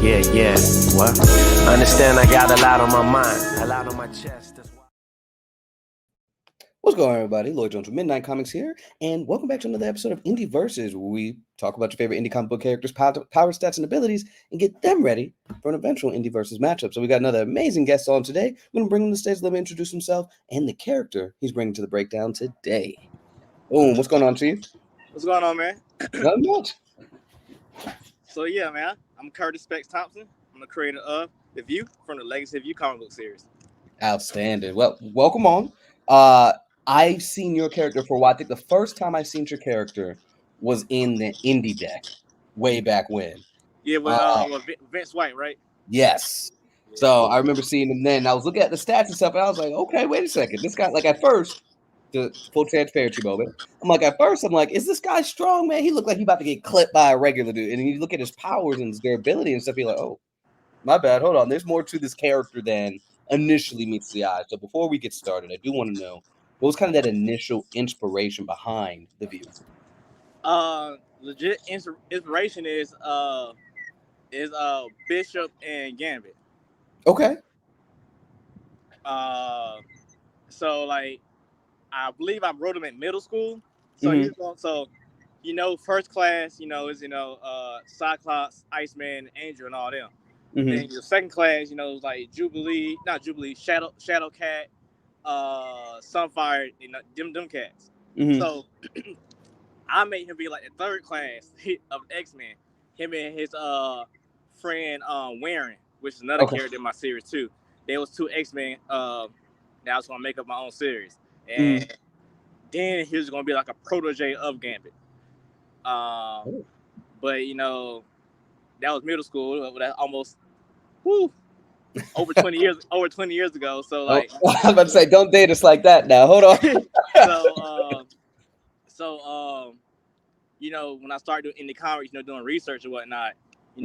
Yeah. What? I understand I got a lot on my mind, a lot on my chest. That's why. What's going on, everybody? Lloyd Jones from Midnight Comics here, and welcome back to another episode of Indie Versus, where we talk about your favorite indie comic book characters' power, stats, and abilities, and get them ready for an eventual Indie Versus matchup. So we got another amazing guest on today. I'm going to bring him to the stage, let him introduce himself and the character he's bringing to the breakdown today. Boom! What's going on, Chief? What's going on, man? Not much. So yeah, man, I'm Curtis Specs Thompson. I'm the creator of The View from the Legacy of You comic book series. Outstanding. Well, welcome on. I've seen your character for a while. I think the first time I seen your character was in the indie deck way back when. Yeah, with Vince White, right? Yes. So I remember seeing him then. I was looking at the stats and stuff, and I was like, okay, wait a second. This guy, like at first, the full transparency moment, I'm like, is this guy strong, man? He looked like he about to get clipped by a regular dude. And then you look at his powers and his durability and stuff, you're like, oh, my bad. Hold on. There's more to this character than initially meets the eye. So before we get started, I do want to know what was kind of that initial inspiration behind The View? Legit inspiration is Bishop and Gambit. Okay. So like, I believe I wrote him in middle school. So he's going. So, first class, is Cyclops, Iceman, Angel, and all them. Then your second class, was like Shadow Cat, Sunfire, them cats. So I made him be like the third class of X-Men. Him and his friend Warren, which is another character in my series too. There was two X-Men that I was gonna make up my own series, and then he was gonna be like a protege of Gambit. But that was middle school. That almost over 20 years ago. So like, I was about to say, don't date us like that now. Hold on. When I start doing indie comics, doing research and whatnot,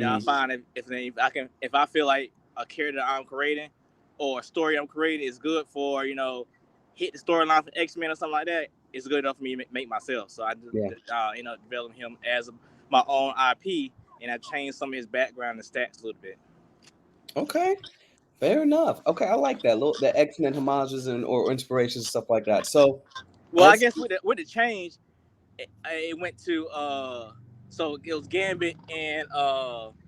I find if I feel like a character I'm creating or a story I'm creating is good for, hit the storyline for X-Men or something like that, it's good enough for me to make myself. So I just, develop him as my own IP, and I changed some of his background and stats a little bit. Okay. Fair enough. Okay, I like that. The X-Men homages or inspirations, stuff like that. So, I guess with the change, it went to so it was Gambit and Kyle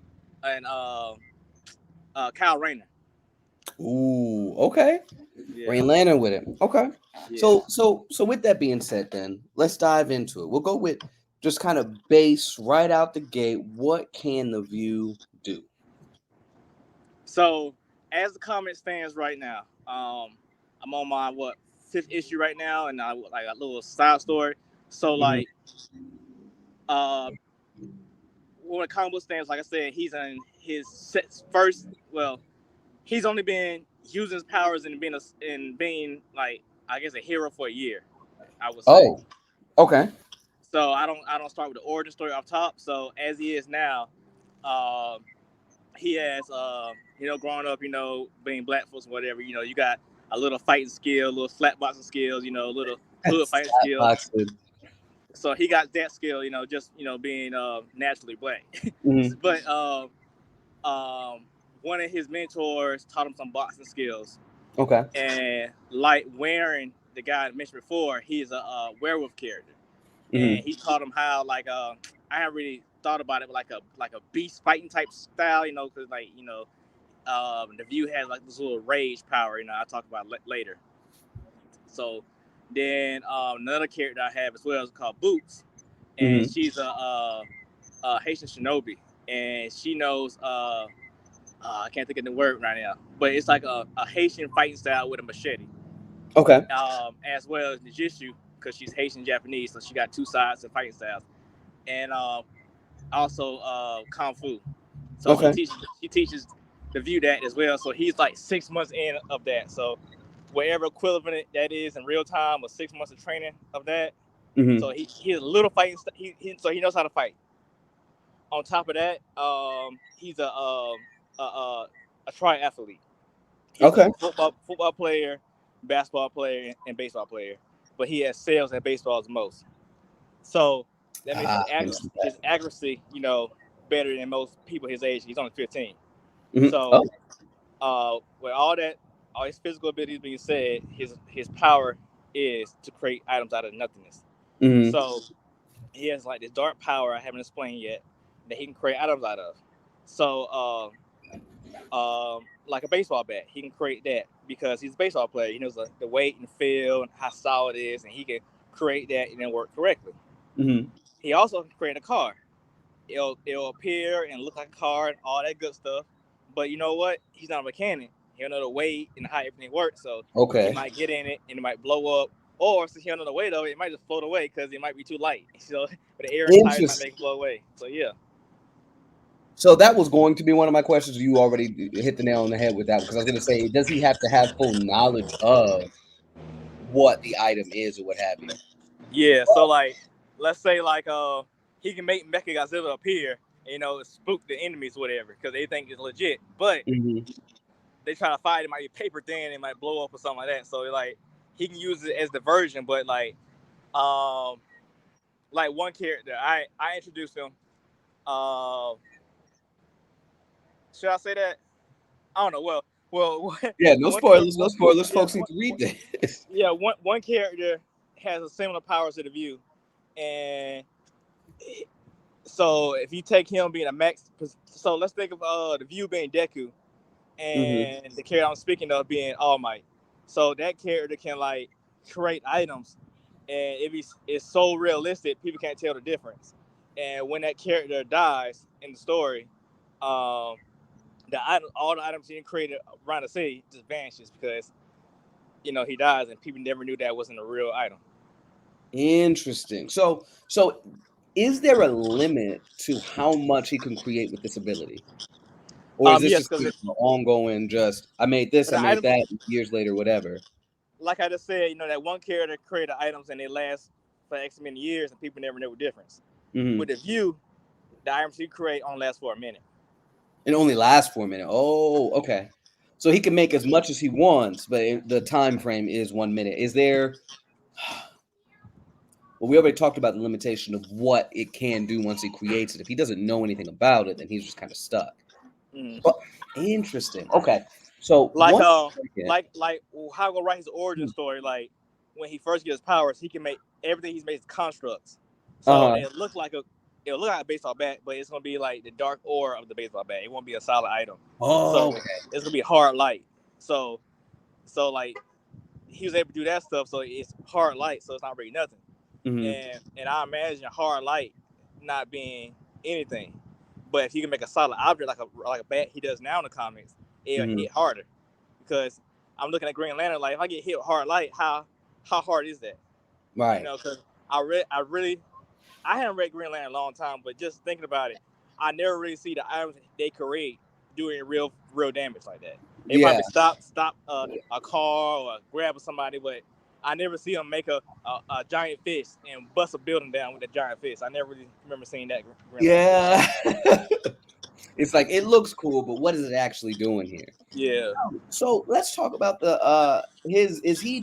Rayner. Ooh, okay. Yeah. Green Lantern with it. Okay. Yeah. So with that being said, then let's dive into it. We'll go with just kind of base right out the gate. What can The View do? So as the comic stands right now, I'm on my fifth issue right now, and I like a little side story. So like, when the comic book stands, like I said, he's in his first. Well, he's only been using his powers and being like, I guess, a hero for a year, I would say. Oh, okay. So I don't start with the origin story off top. So as he is now, he has growing up, being black folks, whatever. You got a little fighting skill, little flat boxing skills, a little hood fighting skill. So he got that skill, just being naturally black. But one of his mentors taught him some boxing skills. Okay. And like Warren, the guy I mentioned before, he's a werewolf character, and he taught him how I haven't really thought about it, but like a beast fighting type style, because The View has like this little rage power, I'll talk about later. So then another character I have as well is called Boots, and she's a Haitian shinobi, and she knows I can't think of the word right now, but it's like a Haitian fighting style with a machete. Okay. As well as Nijitsu, because she's Haitian Japanese, so she got two sides of fighting styles, and also Kung Fu. So she teaches The View that as well. So he's like 6 months in of that. So whatever equivalent that is in real time, or 6 months of training of that. So he's a little fighting. So he knows how to fight. On top of that, he's a triathlete. He's a football player, basketball player, and baseball player. But he has sales and baseball the most. So that makes his accuracy, better than most people his age. He's only 15. So, with all his physical abilities being said, his power is to create items out of nothingness. So he has like this dark power I haven't explained yet that he can create items out of. So, like a baseball bat, he can create that because he's a baseball player. He knows the weight and feel and how solid it is, and he can create that and then work correctly. He also can create a car. It'll appear and look like a car and all that good stuff. But you know what? He's not a mechanic. He'll know the weight and how everything works. So he might get in it and it might blow up. Or since he don't know the weight of it, it might just float away because it might be too light. So but the air inside might make it blow away. So yeah. So that was going to be one of my questions. You already hit the nail on the head with that because I was going to say, does he have to have full knowledge of what the item is or what have you? Yeah. So like, let's say like he can make Mechagodzilla appear, spook the enemies, or whatever, because they think it's legit. But they try to fight it, might be paper thin, it might blow up or something like that. So like, he can use it as diversion. But like one character, I introduced him. Should I say that? I don't know. Well. Yeah, no spoilers. No spoilers. Folks need to read this. Yeah, one character has a similar powers to the View, and so if you take him being a max, so let's think of the View being Deku, and the character I'm speaking of being All Might. So that character can like create items, and it's so realistic people can't tell the difference. And when that character dies in the story, all the items he created around the city just vanishes because he dies and people never knew that wasn't a real item. Interesting. So is there a limit to how much he can create with this ability? Or is this Yes, just an ongoing, I made this, I made that, years later, whatever? Like I just said, that one character created items and they last for X many years and people never knew the difference. With the View, the items he create only last for a minute. It only lasts for a minute. Oh, okay. So he can make as much as he wants, but the time frame is 1 minute. Is there... Well, we already talked about the limitation of what it can do once he creates it. If he doesn't know anything about it, then he's just kind of stuck. But interesting. Okay. So like how I'm gonna write his origin story, like when he first gets his powers, he can make everything he's made constructs. So it'll look like a baseball bat, but it's gonna be like the dark ore of the baseball bat. It won't be a solid item. So it's gonna be hard light. So like he was able to do that stuff, so it's hard light, so it's not really nothing. And I imagine hard light not being anything. But if he can make a solid object like a bat he does now in the comics, it'll hit harder. Because I'm looking at Green Lantern, like if I get hit with hard light, how hard is that? Right. Because I haven't read Green Lantern in a long time, but just thinking about it, I never really see the items they create doing real damage like that. They probably stop a car or grab somebody, but I never see them make a giant fist and bust a building down with a giant fist. I never really remember seeing that. It's like, it looks cool, but what is it actually doing here? Yeah. So let's talk about the is he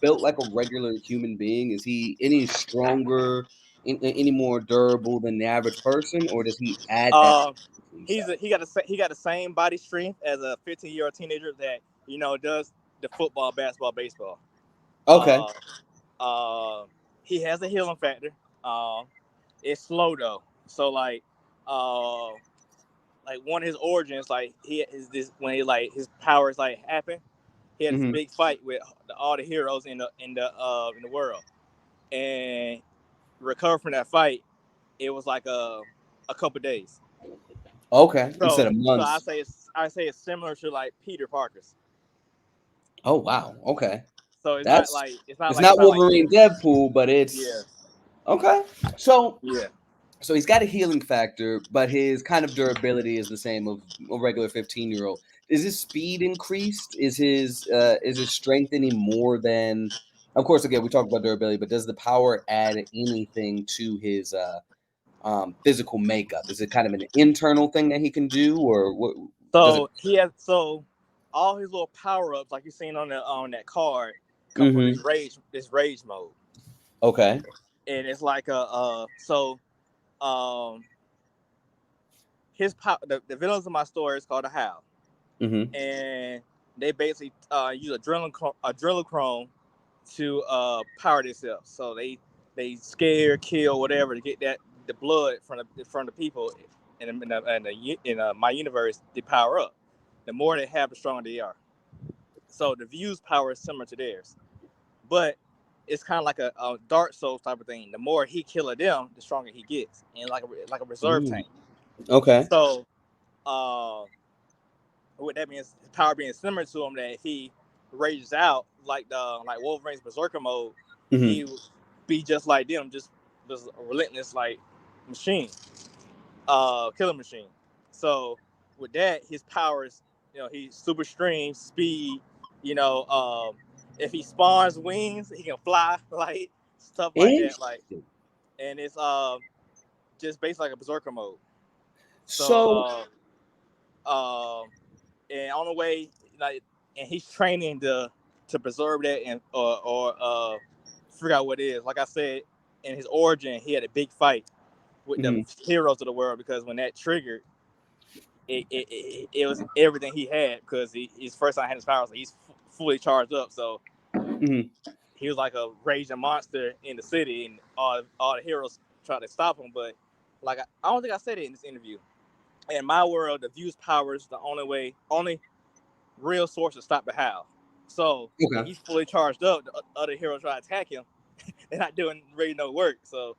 built like a regular human being? Is he any stronger, any more durable than the average person, or does he add that? He got the same body strength as a 15-year-old teenager that does the football, basketball, baseball. Okay. He has a healing factor. It's slow though. So like one of his origins, like he is this when he like his powers like happen. He had this big fight with all the heroes in the world, and recover from that fight. It was like a couple days. Okay, instead of months. So I say it's similar to like Peter Parker's. Oh wow. Okay. So it's not Wolverine, Deadpool, but it's okay. So So he's got a healing factor, but his kind of durability is the same of a regular 15-year-old. Is his speed increased? Is his strength any more than? Of course, again, we talked about durability, but does the power add anything to his physical makeup? Is it kind of an internal thing that he can do, or what? So all his little power ups, like you seen on that card, come from this rage mode. Okay. And it's like the villains of my story is called the Howl, Mm-hmm. and they basically use adrenochrome to power themselves. So they scare, kill, whatever to get the blood from the people in my universe. They power up. The more they have, the stronger they are. So the View's power is similar to theirs, but it's kind of like a Dark Souls type of thing. The more he kills them, the stronger he gets, and like a reserve tank. Okay. So uh, what that means, his power being similar to him, that if he rages out like Wolverine's Berserker mode, he would be just like them, just a relentless like machine, killer machine. So with that, his powers, he's super stream speed. You know, if he spawns wings, he can fly, like stuff like that. Like, and it's just based like a Berserker mode. So So and on the way, like, and he's training to preserve that and or figure out what it is. Like I said, in his origin, he had a big fight with the heroes of the world, because when that triggered, it was everything he had, because his first time had his powers, so he's fully charged up. So he was like a raging monster in the city, and all the heroes tried to stop him. But like I don't think I said it in this interview. In my world, the View's power is the only real source to stop the Howl. So when he's fully charged up, the other heroes try to attack him. They're not doing really no work. So,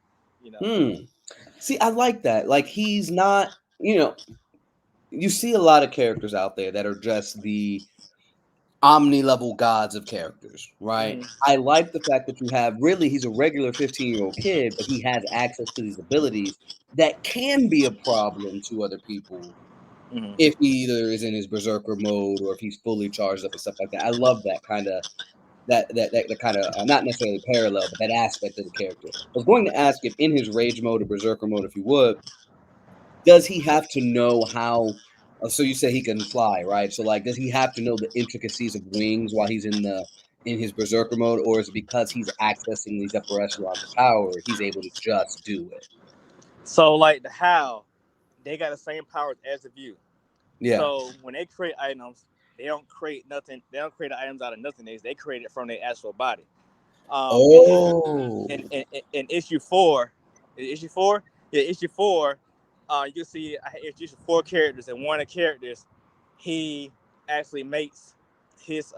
See, I like that. Like, he's not, you see a lot of characters out there that are just the omni-level gods of characters, right? I like the fact that you have, really, he's a regular 15-year-old kid, but he has access to these abilities that can be a problem to other people if he either is in his berserker mode or if he's fully charged up and stuff like that. I love that kind of not necessarily parallel, but that aspect of the character. I was going to ask if in his rage mode or berserker mode, if you would, does he have to know how? So you say he can fly, right? So like, does he have to know the intricacies of wings while he's in his berserker mode, or is it because he's accessing these upper echelons of power, he's able to just do it? So like the Howl, they got the same powers as the View. Yeah. So when they create items, they don't create nothing. They don't create the items out of nothing. They create it from their actual body. In issue 4, issue 4, you can see it's just 4 characters, and one of the characters, he actually makes his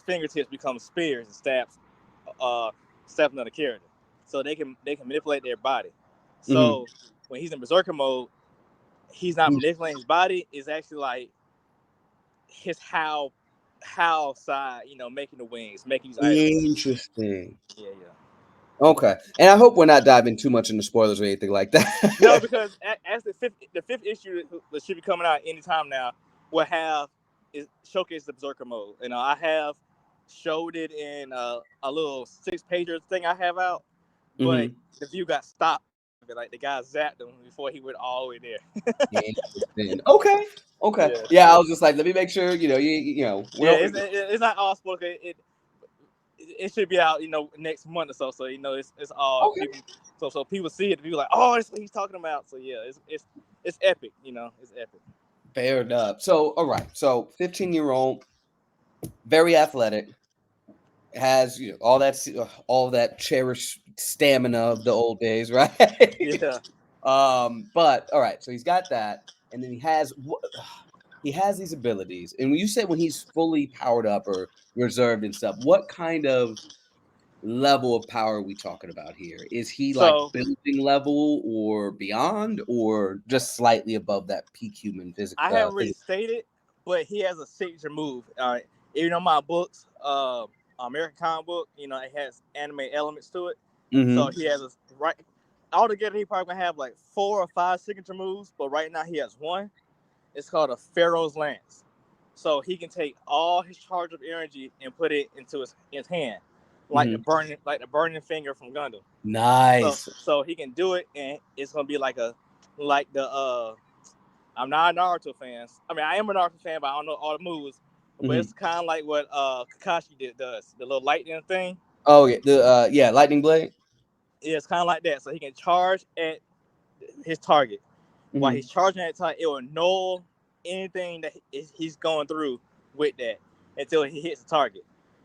fingertips become spears and stabs another character, so they can manipulate their body. So when he's in berserker mode, he's not manipulating his body. It's actually like his how side, making the wings, making these items. Interesting. Yeah. Okay, and I hope we're not diving too much into spoilers or anything like that. No, because as the fifth issue that should be coming out anytime now, will have is showcase the berserker mode. I have showed it in a little 6-pager thing I have out, but the View got stopped. Like the guy zapped him before he went all the way there. Interesting. Okay. Yeah, I was just like, let me make sure, It's not all spoilers. It should be out, next month or so. So it's all people. So people see it, people like, oh, that's what he's talking about. So yeah, it's epic. It's epic. Fair enough. So all right, so 15-year-old, very athletic, has all that cherished stamina of the old days, right? Yeah. But all right, so he's got that, and then he has these abilities. And when you say when he's fully powered up or reserved and stuff, what kind of level of power are we talking about here? Is he like building level or beyond, or just slightly above that peak human physical? I haven't really stated, but he has a signature move. Even on my books, American comic book, it has anime elements to it. So he has altogether he probably gonna have like 4 or 5 signature moves, but right now he has one. It's called a Pharaoh's Lance. So he can take all his charge of energy and put it into his hand, like the burning finger from Gundam. Nice. So he can do it, and it's gonna be like I'm not a Naruto fan. I mean, I am a Naruto fan, but I don't know all the moves. But it's kind of like what Kakashi does, the little lightning thing. Oh yeah, lightning blade. Yeah, it's kind of like that. So he can charge at his target, While he's charging that time, it will null anything that he's going through with that until he hits the target.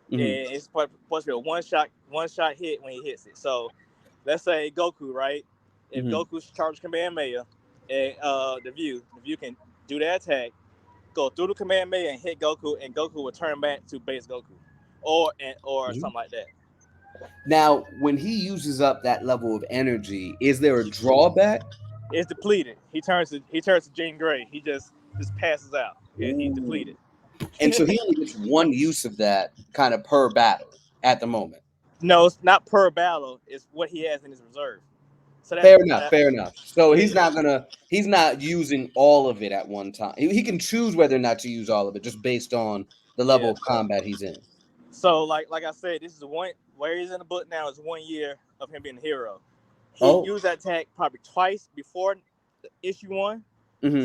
Then it's supposed to be a one shot hit when he hits it. So let's say Goku, right? If Goku charges Kamehameha and the view can do that attack, go through the Kamehameha and hit Goku, and Goku will turn back to base Goku, or something like that. Now, when he uses up that level of energy, is there a drawback? It's depleted. He turns to Jean Grey. He just passes out and he's depleted. And so he only gets one use of that kind of per battle at the moment. No, it's not per battle. It's what he has in his reserve. So Fair enough. So he's not using all of it at one time. He can choose whether or not to use all of it just based on the level of combat he's in. So like I said, this is where he's in the book now is 1 year of him being a hero. He used that attack probably twice before issue 1.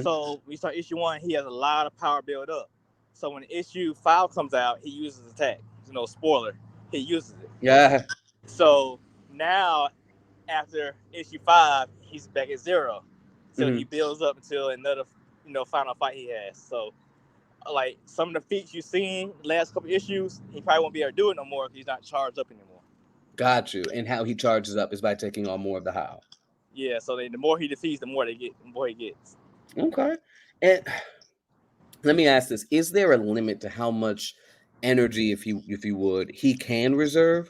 So when you start issue 1, he has a lot of power built up. So when issue 5 comes out, he uses the attack. Spoiler, he uses it. Yeah. So now after issue 5, he's back at 0. So he builds up until another final fight he has. So like some of the feats you've seen last couple issues, he probably won't be able to do it no more because he's not charged up anymore. Got you. And how he charges up is by taking on more of the how. Yeah, so the more he defeats, the more he gets. Okay. And let me ask this: is there a limit to how much energy, if you would, he can reserve,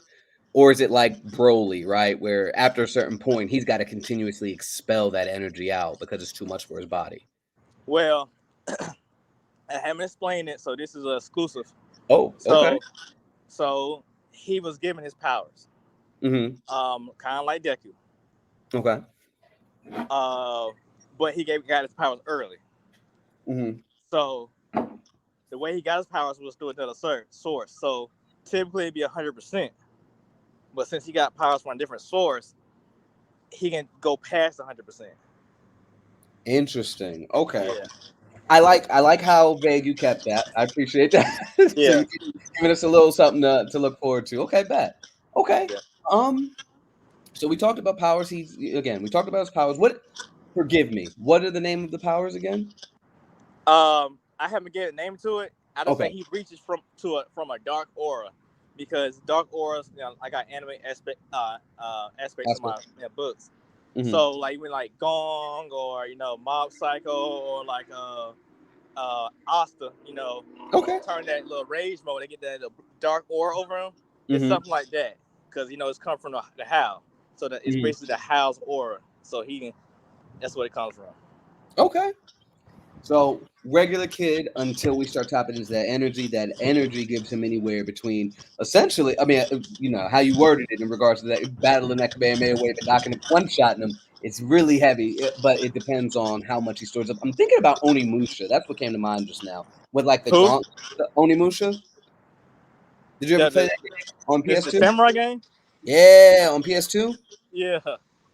or is it like Broly, right, where after a certain point he's got to continuously expel that energy out because it's too much for his body? Well, I haven't explained it, so this is an exclusive. Oh, okay. So he was given his powers. Kind of like Deku. Okay. But he got his powers early. So the way he got his powers was through another source. So typically it'd be 100%. But since he got powers from a different source, he can go past 100%. Interesting. Okay. Yeah. I like how vague you kept that. I appreciate that. Yeah. So you're giving us a little something to look forward to. Okay, bet. Okay. Yeah. So we talked about powers. We talked about his powers. Forgive me. What are the name of the powers again? I haven't given a name to it. I just say he reaches from a dark aura, because dark auras, I got anime aspects of my books. So like when like Gong or Mob Psycho or like Asta, turn that little rage mode, they get that dark aura over him. It's something like that, because it's come from the Howl, so that it's basically the Howl's aura. So that's what it comes from. Okay. So regular kid until we start tapping into that energy. That energy gives him anywhere between, essentially, I mean, how you worded it in regards to that battling that Kamehameha wave and knocking him, one-shotting him. It's really heavy, but it depends on how much he stores up. I'm thinking about Onimusha. That's what came to mind just now. With like the Onimusha. Did you ever play that game on PS2? The samurai game? Yeah, on PS2. Yeah.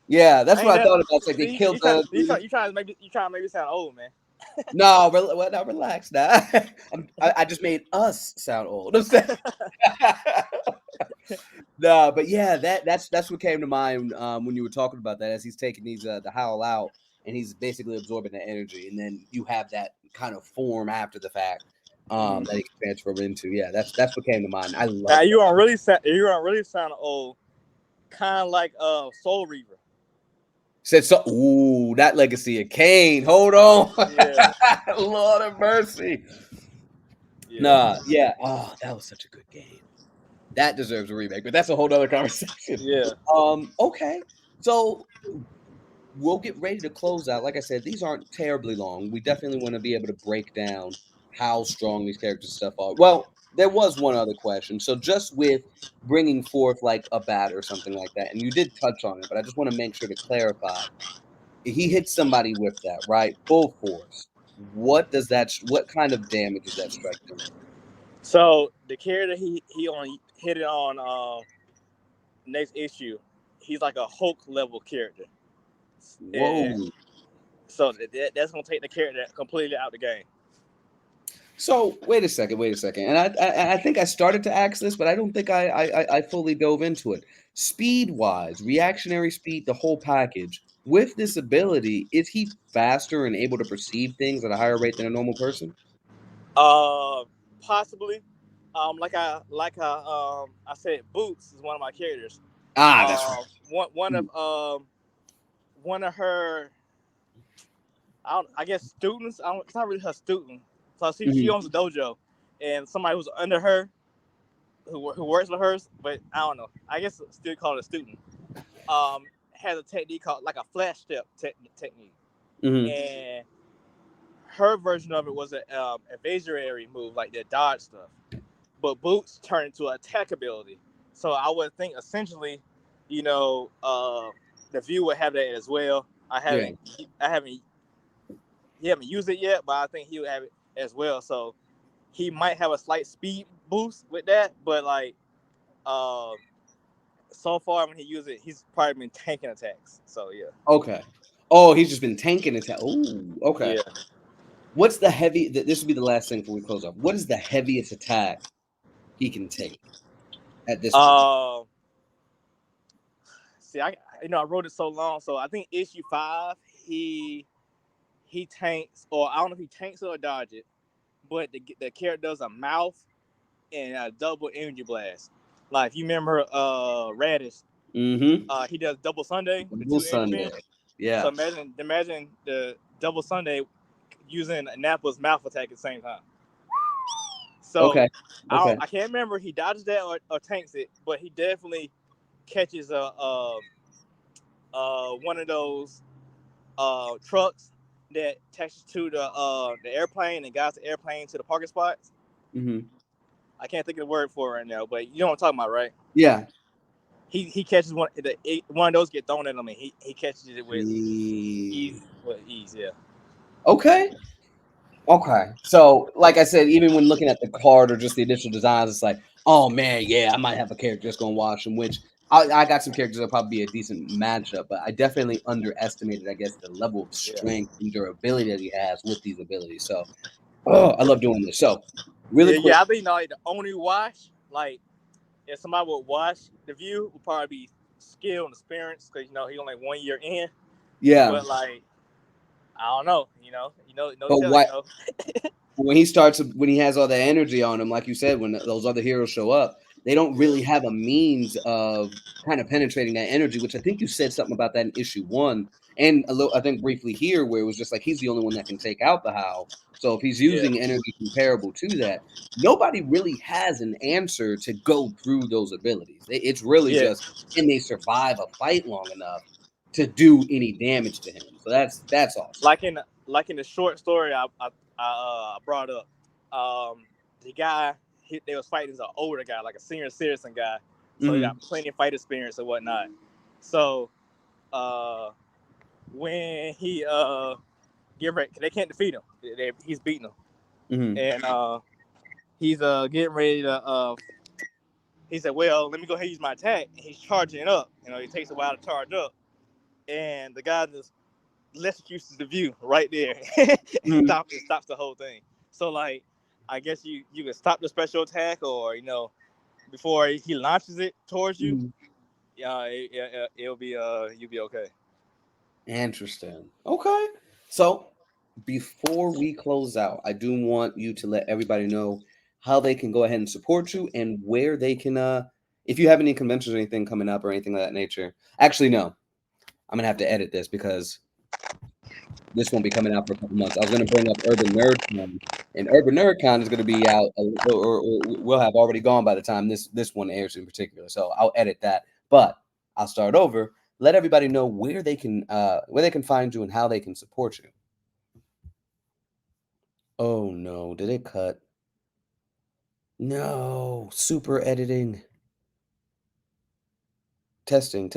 Yeah, that's what I thought about. It's like they killed the. You trying to make me sound old, man. No, relax now. I just made us sound old. No, but yeah, that's what came to mind when you were talking about that, as he's taking these the Howl out and he's basically absorbing the energy, and then you have that kind of form after the fact that he can transfer into. Yeah, that's what came to mind. I love. Now you don't really sound old, kind of like Soul Reaver. Said so. Ooh, that Legacy of Kane. Hold on. Yeah. Lord of mercy. Yeah. Nah, yeah. Oh, that was such a good game. That deserves a remake, but that's a whole other conversation. Yeah. Okay. So we'll get ready to close out. Like I said, these aren't terribly long. We definitely want to be able to break down how strong these characters and stuff are. Well, there was one other question. So just with bringing forth like a bat or something like that, and you did touch on it, but I just want to make sure to clarify. He hits somebody with that, right? Full force. What kind of damage does that strike them? So the character he only hit it on next issue, he's like a Hulk level character. Whoa. And so that's gonna take the character completely out of the game. So wait a second, and I think I started to ask this, but I don't think I fully dove into it. Speed wise, reactionary speed, the whole package. with this ability, is he faster and able to perceive things at a higher rate than a normal person? Possibly. I said, Boots is one of my characters. Ah, that's right. One of one of her, I guess students. It's not really her student. So she owns a dojo, and somebody who's under her, who works with hers, but I don't know. I guess still call it a student. Has a technique called like a flash step technique, and her version of it was an evasionary move, like the dodge stuff. But Boots turned into an attack ability. So I would think essentially, you know, the view would have that as well. I haven't, he haven't used it yet, but I think he would have it as well. So he might have a slight speed boost with that, but like, uh, so far when he used it, he's probably been tanking attacks. So yeah. Okay. Oh, he's just been tanking attack. Oh, okay. Yeah. What's the heavy? This will be the last thing before we close off. What is the heaviest attack he can take at this point? See, I wrote it so long, so I think issue 5 he tanks, or I don't know if he tanks or dodge it, but the character does a mouth and a double energy blast. Like if you remember Radish, he does double Sunday with the Double 2 energy Sunday. beams. Yeah. So imagine the double Sunday using Nappa's mouth attack at the same time. So Okay. I can't remember he dodges that or tanks it, but he definitely catches one of those trucks that attaches to the airplane and guides the airplane to the parking spots. I can't think of the word for it right now, but you know what I'm talking about, right? Yeah. He catches one of those get thrown at him, and he catches it with ease. Yeah. Okay. Okay. So, like I said, even when looking at the card or just the initial designs, it's like, oh man, yeah, I might have a character that's gonna watch them. Which I got some characters that'll probably be a decent matchup, but I definitely underestimated, I guess, the level of strength and durability that he has with these abilities. So, I love doing this. So, really quick. Yeah. I think like the only watch, like if somebody would watch the view, would probably be skill and experience, because he only 1 year in. Yeah. But like I don't know, But when he has all that energy on him, like you said, when those other heroes show up, they don't really have a means of kind of penetrating that energy, which I think you said something about that in issue 1, and a little, I think briefly here, where it was just like he's the only one that can take out the Howl. So if he's using energy comparable to that, nobody really has an answer to go through those abilities. It's really just, can they survive a fight long enough to do any damage to him? So that's awesome. Like in the short story I brought up, the guy they was fighting is an older guy, like a senior citizen guy, so he got plenty of fight experience and whatnot. So when he get ready, they can't defeat him. He's beating them, and he's getting ready to. He said, "Well, let me go ahead and use my attack." And he's charging it up. It takes a while to charge up, and the guy just electrocutes the view right there. It stops the whole thing. So like, I guess you can stop the special attack, or before he launches it towards you, it'll be you'll be okay. Interesting. Okay. So before we close out, I do want you to let everybody know how they can go ahead and support you and where they can if you have any conventions or anything coming up or anything of that nature. Actually, no. I'm gonna have to edit this because this won't be coming out for a couple months. I was gonna bring up Urban NerdCon, and Urban NerdCon is gonna be out or will have already gone by the time this one airs in particular. So I'll edit that. But I'll start over. Let everybody know where they can find you and how they can support you. Oh no, did it cut? No, super editing. Testing.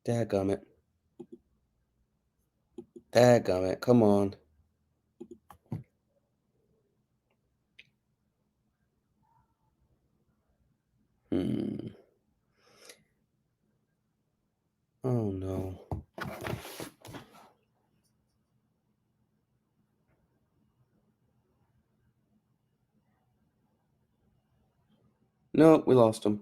Dadgummit. Come on. Oh no. No, we lost him.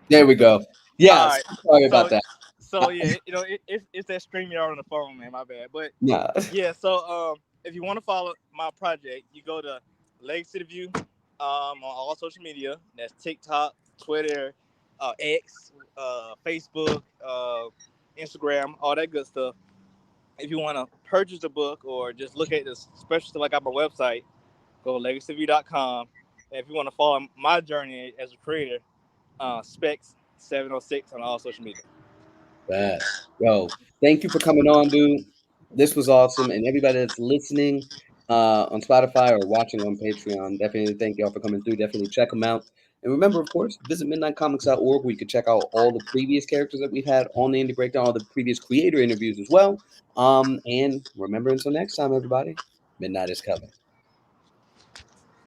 There we go. Yes. All right. Sorry about that. So yeah, it's that StreamYard on the phone, man. My bad. But Nah. yeah, so if you want to follow my project, you go to Legacy to View on all social media. That's TikTok, Twitter, X, Facebook, Instagram, all that good stuff. If you want to purchase the book or just look at the special stuff, I got my website. Go to legacyview.com. And if you want to follow my journey as a creator, Specs706 on all social media. Bad. Yo, thank you for coming on, dude. This was awesome. And everybody that's listening on Spotify or watching on Patreon, definitely thank y'all for coming through. Definitely check them out. And remember, of course, visit midnightcomics.org where you can check out all the previous characters that we've had on the Indie Breakdown, all the previous creator interviews as well. And remember, until next time, everybody, midnight is coming.